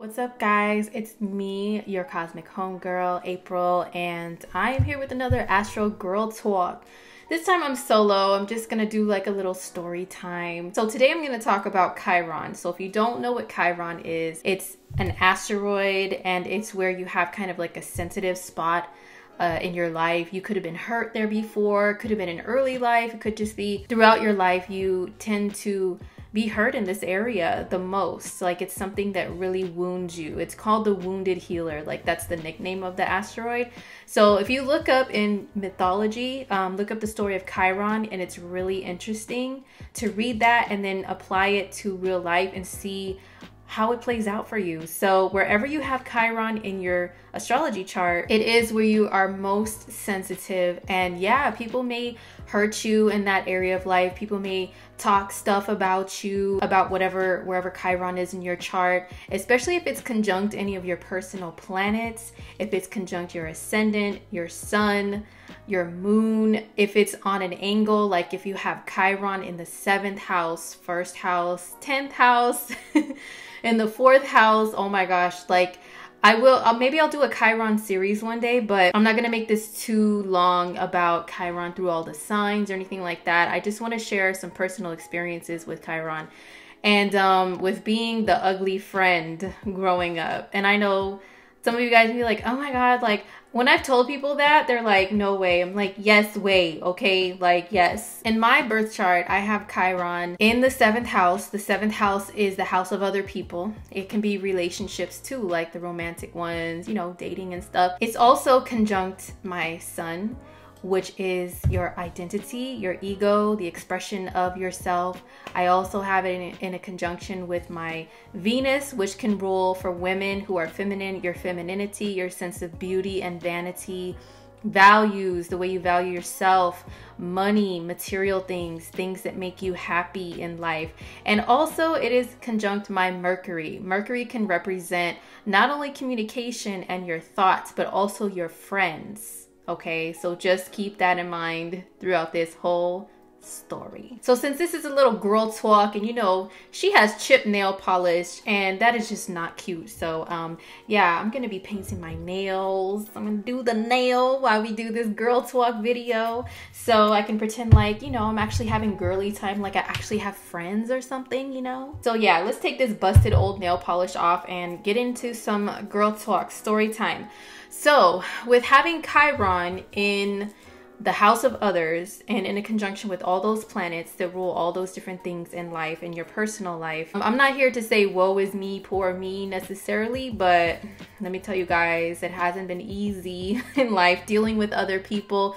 What's up, guys? It's me, your cosmic homegirl, April, and I am here with another Astro Girl Talk. This time I'm solo. I'm just gonna do like a little story time. So today I'm gonna talk about Chiron. So if you don't know what Chiron is, it's an asteroid and it's where you have kind of like a sensitive spot in your life. You could have been hurt there before, could have been in early life, it could just be throughout your life you tend to be hurt in this area the most. Like, it's something that really wounds you. It's called the wounded healer. Like, that's the nickname of the asteroid. So if you look up in mythology, look up the story of Chiron, and it's really interesting to read that and then apply it to real life and see how it plays out for you. So wherever you have Chiron in your astrology chart, it is where you are most sensitive. And yeah, people may hurt you in that area of life. People may talk stuff about you, about wherever Chiron is in your chart, especially if it's conjunct any of your personal planets, if it's conjunct your ascendant, your sun, your moon, if it's on an angle, like if you have Chiron in the 7th house, 1st house, 10th house, in the 4th house. Oh my gosh, like maybe I'll do a Chiron series one day, but I'm not gonna make this too long about Chiron through all the signs or anything like that. I just want to share some personal experiences with Chiron and with being the ugly friend growing up. And I know some of you guys be like, oh my God, like when I've told people that, they're like, no way. I'm like, yes way, okay? Like, yes. In my birth chart, I have Chiron in the 7th house. The 7th house is the house of other people. It can be relationships too, like the romantic ones, you know, dating and stuff. It's also conjunct my sun, which is your identity, your ego, the expression of yourself. I also have it in a conjunction with my Venus, which can rule for women who are feminine, your femininity, your sense of beauty and vanity, values, the way you value yourself, money, material things, things that make you happy in life. And also it is conjunct my Mercury. Mercury can represent not only communication and your thoughts, but also your friends. Okay, so just keep that in mind throughout this whole story. So since this is a little girl talk, and you know, she has chipped nail polish and that is just not cute. So yeah, I'm gonna be painting my nails. I'm gonna do the nail while we do this girl talk video, so I can pretend like, you know, I'm actually having girly time, like I actually have friends or something, you know? So yeah, let's take this busted old nail polish off and get into some girl talk story time. So with having Chiron in the house of others and in a conjunction with all those planets that rule all those different things in life, in your personal life, I'm not here to say woe is me, poor me necessarily, but let me tell you guys, it hasn't been easy in life dealing with other people,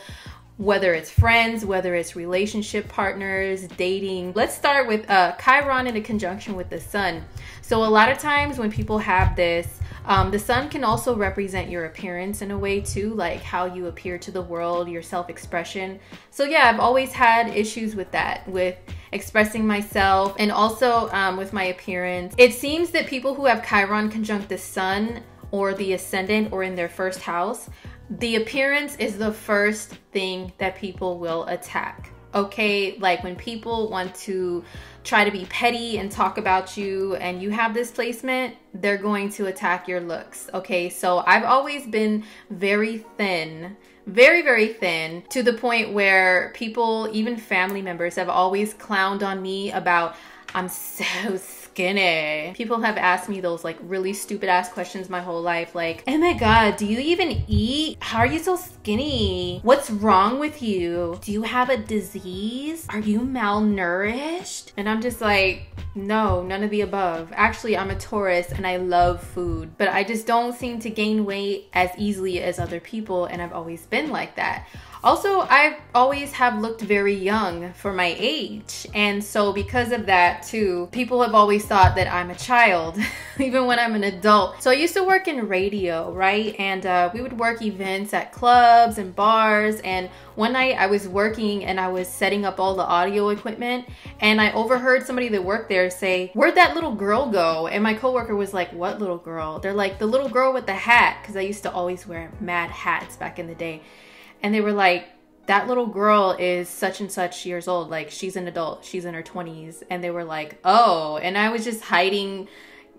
whether it's friends, whether it's relationship partners, dating. Let's start with Chiron in a conjunction with the sun. So a lot of times when people have this, the sun can also represent your appearance in a way too, like how you appear to the world, your self-expression. So yeah, I've always had issues with that, with expressing myself and also with my appearance. It seems that people who have Chiron conjunct the sun or the ascendant or in their 1st house, the appearance is the first thing that people will attack. Okay, like when people want to try to be petty and talk about you and you have this placement, they're going to attack your looks. Okay, so I've always been very thin, very thin, to the point where people, even family members, have always clowned on me about I'm so skinny. People have asked me those like really stupid ass questions my whole life, like, oh my God, do you even eat? How are you so skinny? What's wrong with you? Do you have a disease? Are you malnourished? And I'm just like, no, none of the above. Actually, I'm a Taurus and I love food, but I just don't seem to gain weight as easily as other people, and I've always been like that. Also, I always have looked very young for my age. And so because of that too, people have always thought that I'm a child, even when I'm an adult. So I used to work in radio, right? And we would work events at clubs and bars. And one night I was working and I was setting up all the audio equipment. And I overheard somebody that worked there say, where'd that little girl go? And my coworker was like, what little girl? They're like, the little girl with the hat. Because I used to always wear mad hats back in the day. And they were like, that little girl is such and such years old. Like, she's an adult. She's in her 20s. And they were like, oh. And I was just hiding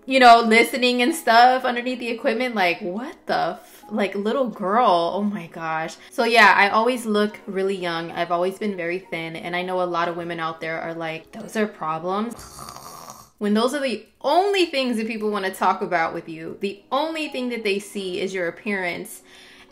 you know, listening and stuff underneath the equipment. Like, what the like, little girl, oh my gosh. So yeah, I always look really young. I've always been very thin, and I know a lot of women out there are like, those are problems. When those are the only things that people want to talk about with you, the only thing that they see is your appearance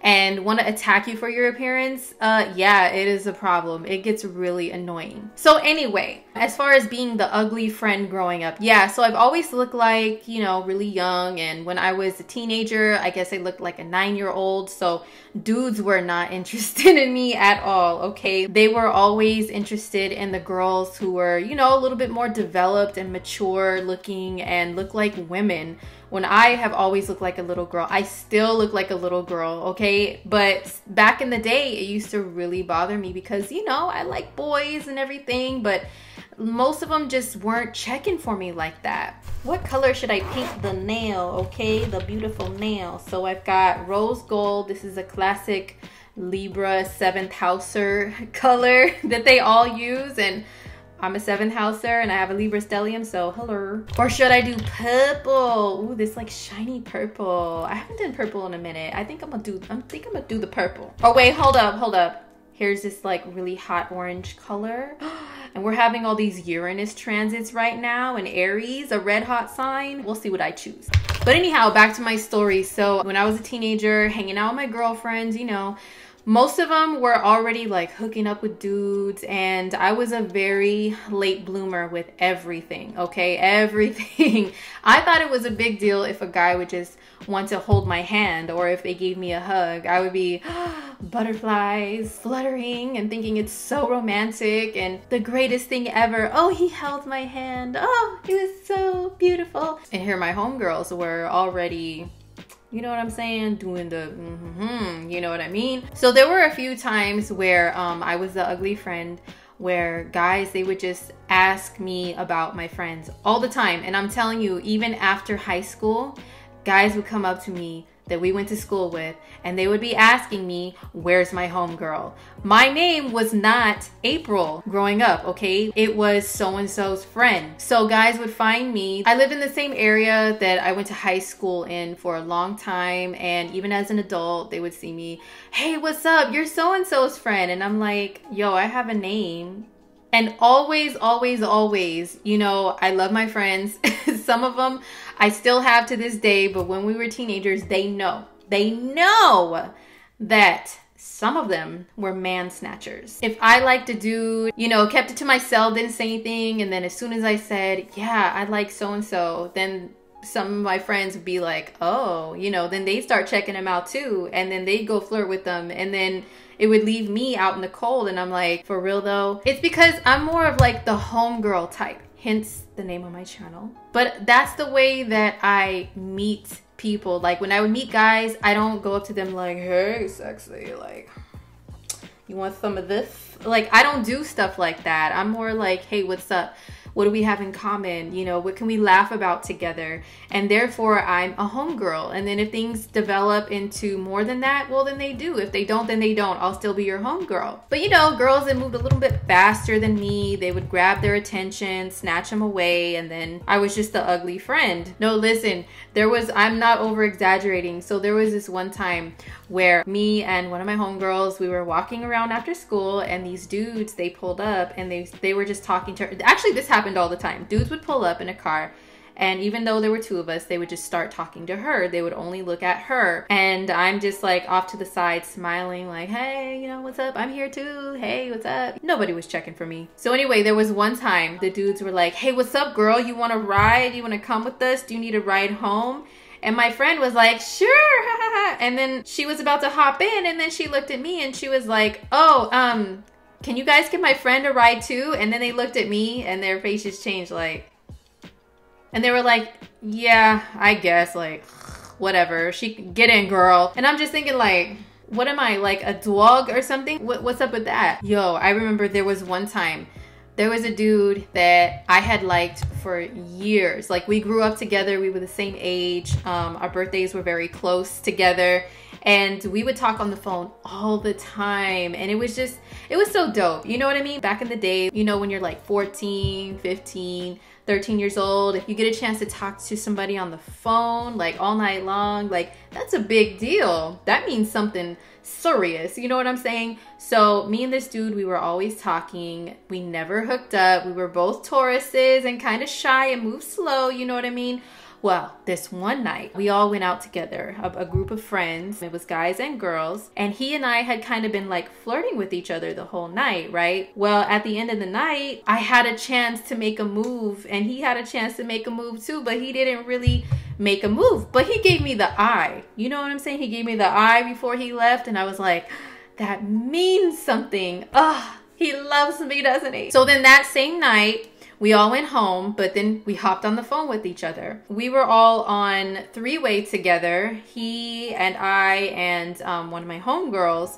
and want to attack you for your appearance, yeah, it is a problem. It gets really annoying. So anyway, as far as being the ugly friend growing up, yeah, so I've always looked like, you know, really young. And when I was a teenager, I guess I looked like a 9-year-old. So dudes were not interested in me at all, okay? They were always interested in the girls who were, you know, a little bit more developed and mature looking and look like women. When I have always looked like a little girl, I still look like a little girl, okay? But back in the day, it used to really bother me because, you know, I like boys and everything, but most of them just weren't checking for me like that. What color should I paint the nail, okay? The beautiful nail. So I've got rose gold. This is a classic Libra 7th houser color that they all use, and I'm a 7th houser and I have a Libra stellium, so hello. Or should I do purple? Ooh, this like shiny purple. I haven't done purple in a minute. I think I'm gonna do the purple. Oh wait, hold up. Here's this like really hot orange color. And we're having all these Uranus transits right now in Aries, a red hot sign. We'll see what I choose. But anyhow, back to my story. So when I was a teenager, hanging out with my girlfriends, you know, most of them were already like hooking up with dudes, and I was a very late bloomer with everything, okay? Everything. I thought it was a big deal if a guy would just want to hold my hand, or if they gave me a hug. I would be butterflies fluttering and thinking it's so romantic and the greatest thing ever. Oh, he held my hand. Oh, it was so beautiful. And here my homegirls were already, you know what I'm saying, doing the you know what I mean? So there were a few times where I was the ugly friend, where guys, they would just ask me about my friends all the time. And I'm telling you, even after high school, guys would come up to me that we went to school with, and they would be asking me, where's my homegirl? My name was not April growing up, okay? It was so-and-so's friend. So guys would find me. I lived in the same area that I went to high school in for a long time, and even as an adult, they would see me, hey, what's up? You're so-and-so's friend. And I'm like, yo, I have a name. And always, you know, I love my friends. Some of them I still have to this day, but when we were teenagers, they know that some of them were man snatchers. If I liked a dude, you know, kept it to myself, didn't say anything, and then as soon as I said, yeah, I like so-and-so, then some of my friends would be like, oh, you know, then they start checking him out too, and then they go flirt with them, and then it would leave me out in the cold. And I'm like, for real though? It's because I'm more of like the homegirl type, hence the name of my channel. But that's the way that I meet people. Like when I would meet guys, I don't go up to them like, hey, sexy, like, you want some of this? Like, I don't do stuff like that. I'm more like, hey, what's up? What do we have in common? You know, what can we laugh about together? And therefore, I'm a homegirl. And then if things develop into more than that, well, then they do. If they don't, then they don't. I'll still be your homegirl. But you know, girls that moved a little bit faster than me, they would grab their attention, snatch them away, and then I was just the ugly friend. No, listen, I'm not over exaggerating. So there was this one time where me and one of my homegirls, we were walking around after school, and these dudes, they pulled up and they were just talking to her. Actually, this happened all the time. Dudes would pull up in a car, and even though there were two of us, they would just start talking to her. They would only look at her, and I'm just like off to the side smiling like, hey, you know, what's up? I'm here too. Hey, what's up? Nobody was checking for me. So anyway, there was one time the dudes were like, hey, what's up, girl? You want to ride? You want to come with us? Do you need a ride home? And my friend was like, sure. And then she was about to hop in, and then she looked at me and she was like, oh, can you guys give my friend a ride too? And then they looked at me and their faces changed, like, and they were like, yeah, I guess, like, whatever. Get in, girl. And I'm just thinking like, what am I, like a dog or something? What's up with that? Yo, I remember there was one time, there was a dude that I had liked for years. Like, we grew up together. We were the same age. Our birthdays were very close together. And we would talk on the phone all the time. And it was so dope. You know what I mean? Back in the day, you know, when you're like 14, 15, 13 years old, if you get a chance to talk to somebody on the phone like all night long, like that's a big deal. That means something serious, you know what I'm saying? So me and this dude, we were always talking. We never hooked up. We were both Tauruses and kind of shy and move slow, you know what I mean? Well, this one night, we all went out together, a group of friends. It was guys and girls. And he and I had kind of been like flirting with each other the whole night, right? Well, at the end of the night, I had a chance to make a move and he had a chance to make a move too, but he didn't really make a move. But he gave me the eye. You know what I'm saying? He gave me the eye before he left. And I was like, that means something. Ugh, he loves me, doesn't he? So then that same night, we all went home, but then we hopped on the phone with each other. We were all on three-way together, he and I and one of my homegirls.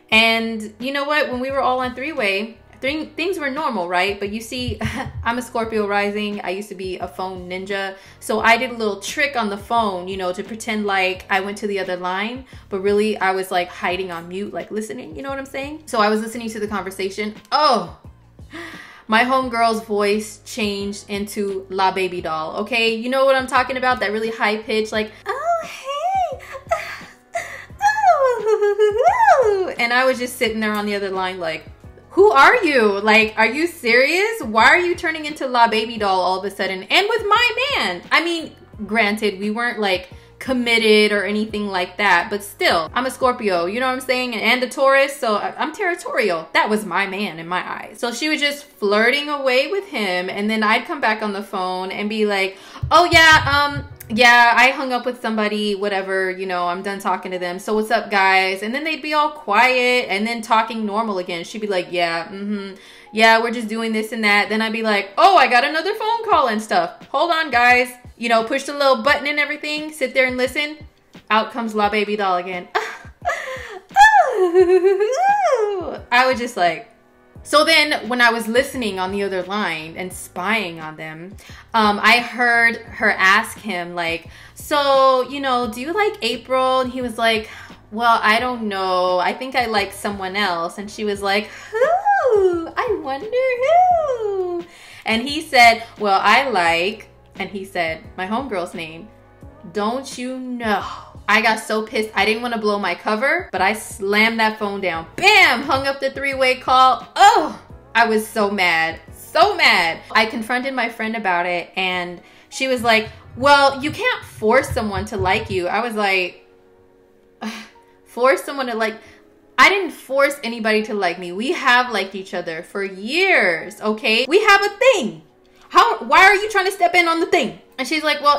And you know what? When we were all on three-way, things were normal, right? But you see, I'm a Scorpio rising. I used to be a phone ninja. So I did a little trick on the phone, you know, to pretend like I went to the other line. But really, I was like hiding on mute, like listening, you know what I'm saying? So I was listening to the conversation. Oh, my homegirl's voice changed into La Baby Doll, okay? You know what I'm talking about? That really high pitch, like, oh, hey, oh, and I was just sitting there on the other line like, who are you? Like, are you serious? Why are you turning into La Baby Doll all of a sudden? And with my man. I mean, granted, we weren't like committed or anything like that, but still, I'm a Scorpio, you know what I'm saying? And a Taurus, so I'm territorial. That was my man in my eyes. So she was just flirting away with him, and then I'd come back on the phone and be like, oh yeah, I hung up with somebody, whatever, you know, I'm done talking to them. So what's up, guys? And then they'd be all quiet and then talking normal again. She'd be like, yeah, yeah, we're just doing this and that. Then I'd be like, oh, I got another phone call and stuff. Hold on, guys. You know, push the little button and everything. Sit there and listen. Out comes La Baby Doll again. I was just like... So then when I was listening on the other line and spying on them, I heard her ask him like, so, you know, do you like April? And he was like, well, I don't know. I think I like someone else. And she was like, who? I wonder who? And he said, well, I like... And he said, my homegirl's name. Don't you know? I got so pissed. I didn't want to blow my cover, but I slammed that phone down. Bam! Hung up the three-way call. Oh, I was so mad. So mad. I confronted my friend about it, and she was like, well, you can't force someone to like you. I was like, force someone to like... I didn't force anybody to like me. We have liked each other for years, okay? We have a thing. Why are you trying to step in on the thing? And she's like, well,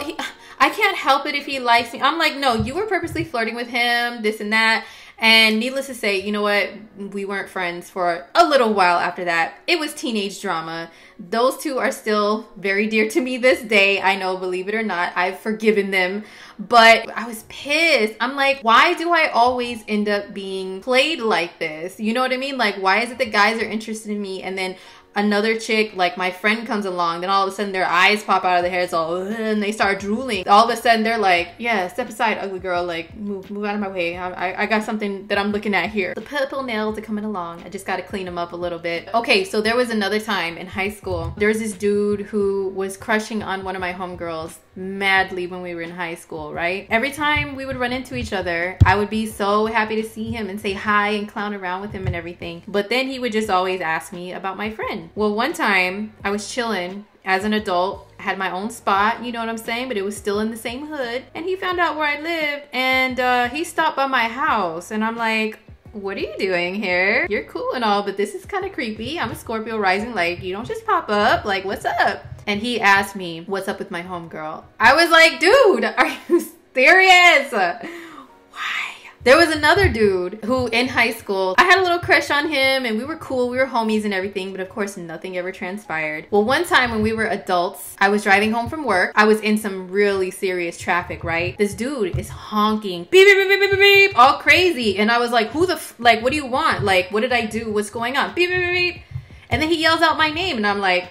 I can't help it if he likes me. I'm like, no, you were purposely flirting with him, this and that. And needless to say, you know what? We weren't friends for a little while after that. It was teenage drama. Those two are still very dear to me this day. I know, believe it or not, I've forgiven them. But I was pissed. I'm like, why do I always end up being played like this? You know what I mean? Like, why is it that guys are interested in me and then another chick, like my friend, comes along, then all of a sudden their eyes pop out of their hair, it's all, and they start drooling. All of a sudden they're like, yeah, step aside, ugly girl, like move out of my way. I got something that I'm looking at here. The purple nails are coming along. I just got to clean them up a little bit. Okay, so there was another time in high school. There was this dude who was crushing on one of my homegirls madly when we were in high school, right? Every time we would run into each other, I would be so happy to see him and say hi and clown around with him and everything. But then he would just always ask me about my friend. Well, one time I was chilling as an adult, had my own spot, you know what I'm saying? But it was still in the same hood. And he found out where I lived, and he stopped by my house. And I'm like, what are you doing here? You're cool and all, but this is kind of creepy. I'm a Scorpio rising, like, you don't just pop up. Like, what's up? And he asked me, what's up with my homegirl? I was like, dude, are you serious? Why? There was another dude who in high school, I had a little crush on him and we were cool, we were homies and everything, but of course nothing ever transpired. Well, one time when we were adults, I was driving home from work. I was in some really serious traffic, right? This dude is honking, beep, beep, beep, beep, beep, beep, all crazy. And I was like, like, what do you want? Like, what did I do? What's going on? Beep, beep, beep, beep. And then he yells out my name and I'm like,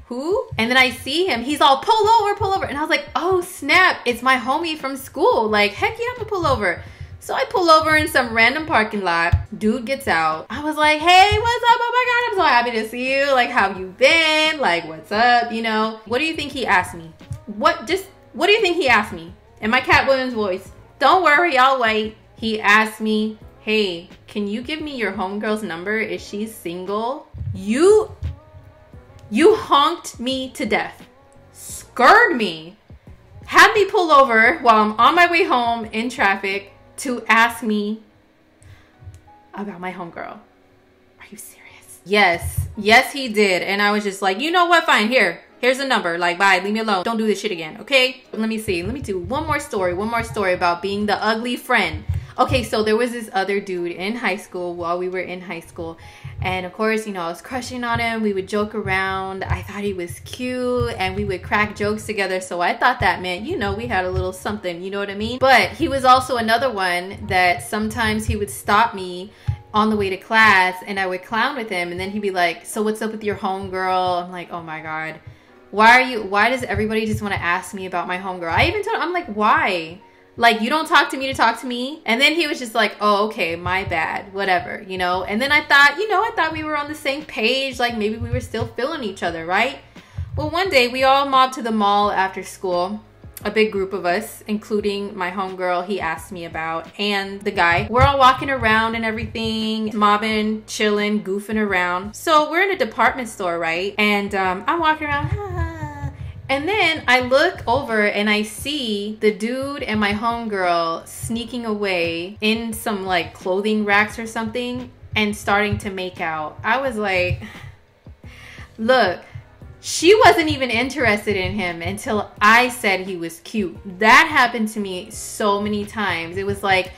who? And then I see him, he's all, pull over. And I was like, oh snap, it's my homie from school. Like, heck yeah, I'm gonna pull over. So I pull over in some random parking lot. Dude gets out. I was like, hey, what's up? Oh my God, I'm so happy to see you. Like, how have you been? Like, what's up? You know, what do you think he asked me? What do you think he asked me? In my Catwoman's voice. Don't worry, I'll wait. He asked me, hey, can you give me your homegirl's number? Is she single? You honked me to death. Scared me. Had me pull over while I'm on my way home in traffic to ask me about my homegirl. Are you serious? Yes, he did. And I was just like, you know what? Fine, here's the number. Like, bye, leave me alone. Don't do this shit again, okay? Let me see. Let me do one more story about being the ugly friend. Okay, so there was this other dude in high school while we were in high school. And of course, you know, I was crushing on him. We would joke around. I thought he was cute and we would crack jokes together. So I thought that meant, you know, we had a little something, you know what I mean? But he was also another one that sometimes he would stop me on the way to class and I would clown with him. And then he'd be like, so what's up with your homegirl? I'm like, oh my God. Why does everybody just want to ask me about my homegirl? I even told him, I'm like, why? Like, you don't talk to me to talk to me? And then he was just like, oh, okay, my bad, whatever, you know? And then I thought we were on the same page. Like, maybe we were still feeling each other, right? Well, one day we all mobbed to the mall after school. A big group of us, including my homegirl he asked me about and the guy. We're all walking around and everything, mobbing, chilling, goofing around. So we're in a department store, right? And I'm walking around, and then I look over and I see the dude and my homegirl sneaking away in some like clothing racks or something and starting to make out. I was like, look, she wasn't even interested in him until I said he was cute. That happened to me so many times. It was like,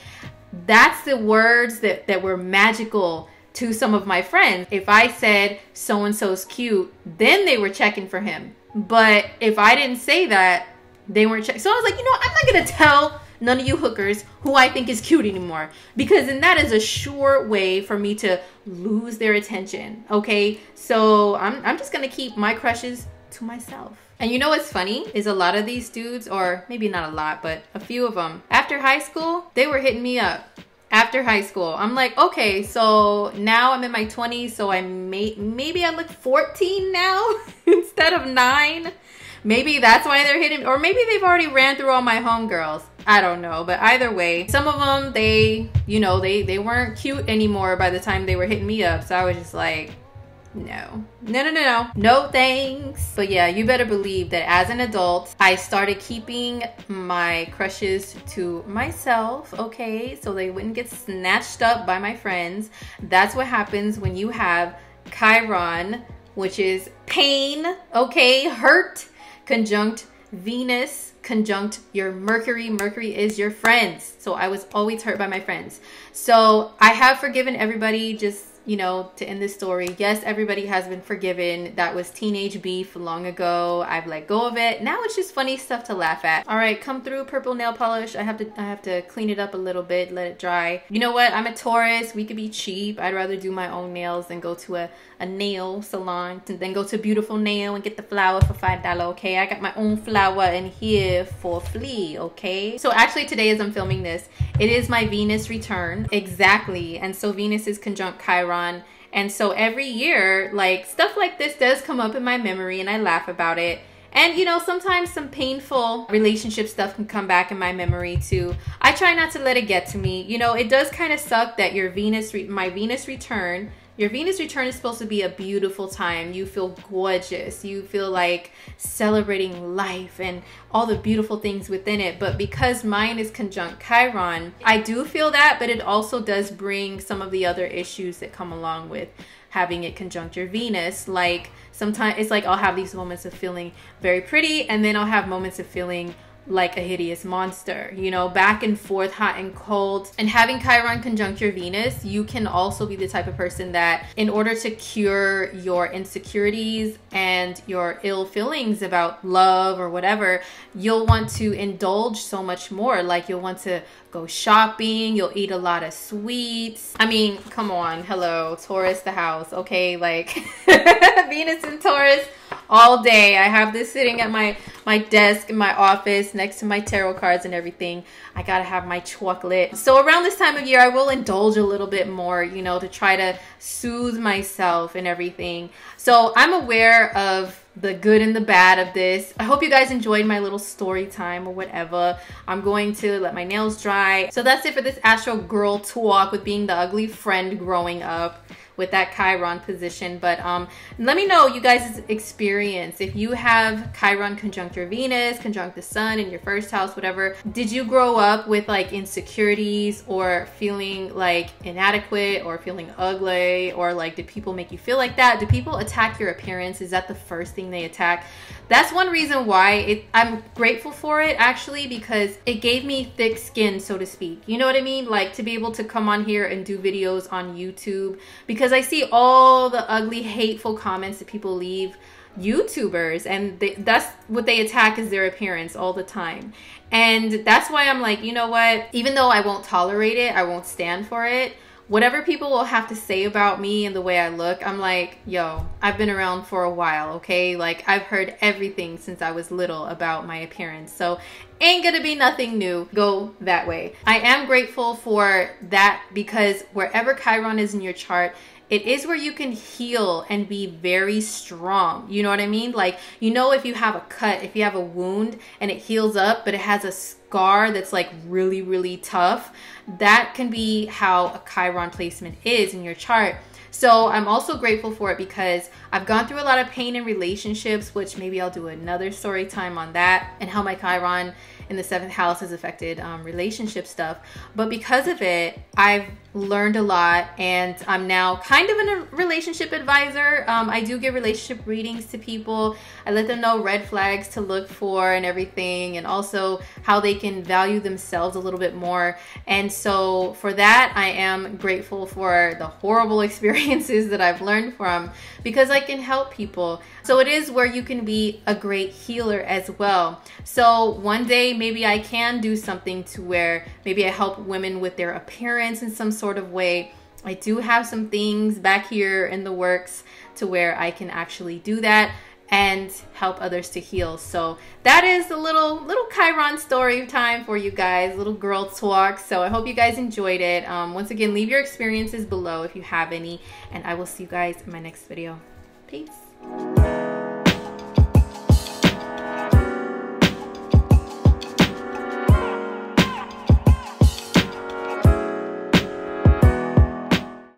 that's the words that were magical to some of my friends. If I said so-and-so's cute, then they were checking for him. But if I didn't say that, they weren't checking. So I was like, you know, I'm not going to tell none of you hookers who I think is cute anymore. Because then that is a sure way for me to lose their attention. Okay? So I'm just going to keep my crushes to myself. And you know what's funny is a lot of these dudes, or maybe not a lot, but a few of them, after high school, they were hitting me up. After high school, I'm like, okay, so now I'm in my 20s, so I maybe I look 14 now instead of 9. Maybe that's why they're hitting, or maybe they've already ran through all my homegirls. I don't know, but either way, some of them, they weren't cute anymore by the time they were hitting me up. So I was just like, no thanks. But yeah, you better believe that as an adult, I started keeping my crushes to myself, okay, so they wouldn't get snatched up by my friends. That's what happens when you have Chiron, which is pain, okay, hurt, conjunct Venus, conjunct your Mercury. Mercury is your friends. So I was always hurt by my friends. So I have forgiven everybody, just, you know, to end this story. Yes, everybody has been forgiven. That was teenage beef long ago. I've let go of it. Now it's just funny stuff to laugh at. All right, come through, purple nail polish. I have to clean it up a little bit, let it dry. You know what? I'm a Taurus. We could be cheap. I'd rather do my own nails than go to a nail salon, and then go to Beautiful Nail and get the flower for $5, okay? I got my own flower in here for free, okay? So actually today as I'm filming this, it is my Venus return. Exactly. And so Venus is conjunct Chiron. And so every year, like, stuff like this does come up in my memory and I laugh about it. And, you know, sometimes some painful relationship stuff can come back in my memory too. I try not to let it get to me. You know, it does kind of suck that your my Venus return, your Venus return is supposed to be a beautiful time. You feel gorgeous. You feel like celebrating life and all the beautiful things within it. But because mine is conjunct Chiron, I do feel that, but it also does bring some of the other issues that come along with having it conjunct your Venus. Like sometimes it's like I'll have these moments of feeling very pretty and then I'll have moments of feeling like a hideous monster, you know, back and forth, hot and cold. And having Chiron conjunct your Venus, you can also be the type of person that in order to cure your insecurities and your ill feelings about love or whatever, you'll want to indulge so much more. Like you'll want to go shopping, you'll eat a lot of sweets. I mean, come on, hello, Taurus the house, okay? Like Venus and Taurus all day. I have this sitting at my desk in my office next to my tarot cards and everything. I gotta have my chocolate. So around this time of year, I will indulge a little bit more, you know, to try to soothe myself and everything. So I'm aware of the good and the bad of this. I hope you guys enjoyed my little story time or whatever. I'm going to let my nails dry. So that's it for this Astro Girl talk with being the ugly friend growing up with that Chiron position. But let me know you guys' experience. If you have Chiron conjunct your Venus, conjunct the sun in your first house, whatever, did you grow up with like insecurities or feeling like inadequate or feeling ugly, or like did people make you feel like that? Do people attack your appearance? Is that the first thing they attack? That's one reason why I'm grateful for it, actually, because it gave me thick skin, so to speak. You know what I mean? Like to be able to come on here and do videos on YouTube, because I see all the ugly, hateful comments that people leave YouTubers, and that's what they attack, is their appearance all the time. And that's why I'm like, you know what? Even though I won't tolerate it, I won't stand for it. Whatever people will have to say about me and the way I look, I'm like, yo, I've been around for a while, okay? Like, I've heard everything since I was little about my appearance. So ain't gonna be nothing new. Go that way. I am grateful for that, because wherever Chiron is in your chart, it is where you can heal and be very strong. You know what I mean? Like, you know, if you have a cut, if you have a wound and it heals up, but it has a scar that's like really, really tough, that can be how a Chiron placement is in your chart. So I'm also grateful for it because I've gone through a lot of pain in relationships, which maybe I'll do another story time on that, and how my Chiron in the 7th house has affected relationship stuff. But because of it, I've learned a lot, and I'm now kind of a relationship advisor. I do give relationship readings to people. I let them know red flags to look for and everything, and also how they can value themselves a little bit more. And so for that, I am grateful for the horrible experiences that I've learned from, because I can help people. So it is where you can be a great healer as well. So one day maybe I can do something to where maybe I help women with their appearance in some sort of way. I do have some things back here in the works to where I can actually do that and help others to heal. So that is a little Chiron story time for you guys, little girl talk. So I hope you guys enjoyed it. Once again, leave your experiences below if you have any, and I will see you guys in my next video. Peace.